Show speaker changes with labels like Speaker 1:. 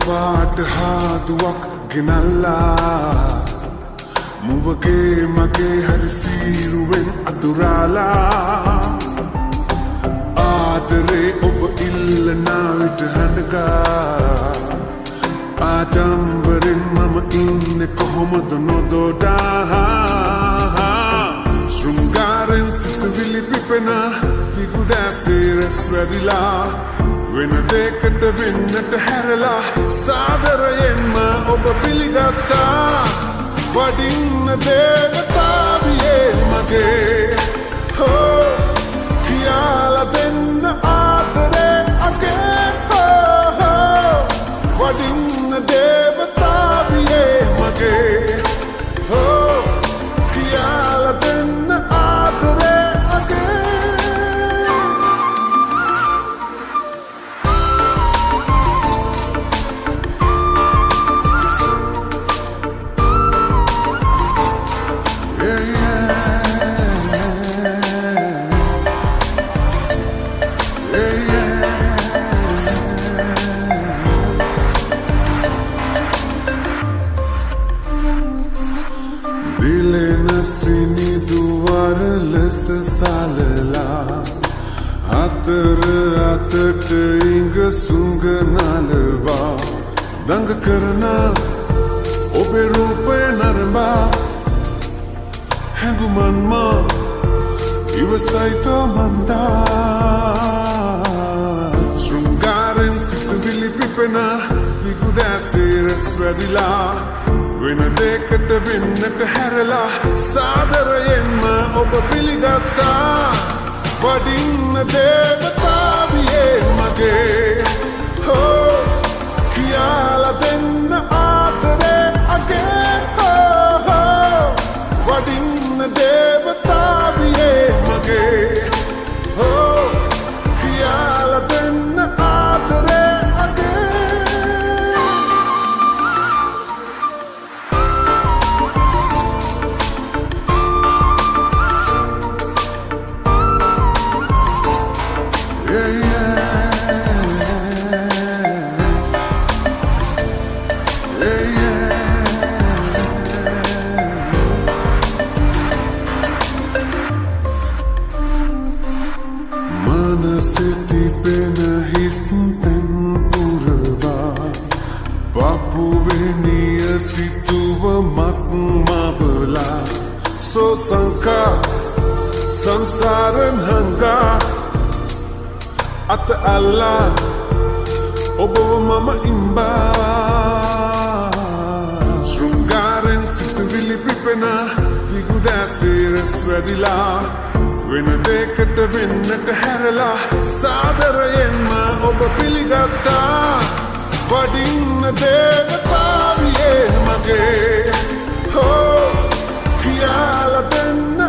Speaker 1: පාට හාදුවක් ගෙනල්ලා මුවගේ මගේ හරි සීරුවෙන් අතුරාලා ආදරේ ඔබ ඉල්ලනා විට හඬගා ආඩම්බරෙන් මම ඉන්නේ කොහොමද නොදොඩා ශෘංගාරෙන් සිතුවිලි පිපෙන දිගුදැසේ රැස් වැදිලා වෙන දෙකට වෙන්නට හැරලා සාදරයෙන්ම ඔබ පිළිගත්තා වඩින්න දේවතාවියේ මගේ හෝ කියලා දෙන්න ආදරේ අගේ හෝ වඩින්න දේවතාවියේ මගේ හෝ කියලා දෙන්න ආදරේ අගේ සිනිදුවර ලෙස සලලා අතර අතට ඉඟ සුඟ නලවා දඟ කරන ඔබේ රූපය නරඹා හැඟුමන්මා ඉවසයිතෝ මන්දා ශෘංගාරෙන් සිතුවිලි පිපෙන දිගුදැසේ රැස් වැදිලා වෙන දෙකට වෙන්නට හැරලා සාදරයෙන්ම ඔබ පිළිගත්තා වඩින්න දේවතාවියේ මගේ හෝ කියලා දෙන්න ආදරේ අගේ හෝ වඩින්න දේවතාවියේ මගේ හෝ කියලා දෙන්න ආදරේ අගේ සිතිපෙන හිස්තෙන් පුරවා පපුවෙනිය සිතුව මක්මවලා සෝසංකා සංසාරෙන් හංගා අත අල්ලා ඔබව මම ඉම්බා ශෘංගාරෙන් සිතුවිලි පිපෙන දිගුදැසේ රැස් වැදිලා වෙන දෙකට වෙන්නට හැරලා සාදරයෙන්ම ඔබ පිළිගත්තා වඩින්න දේවතාවියේ මගේ හෝ කියලා දෙන්න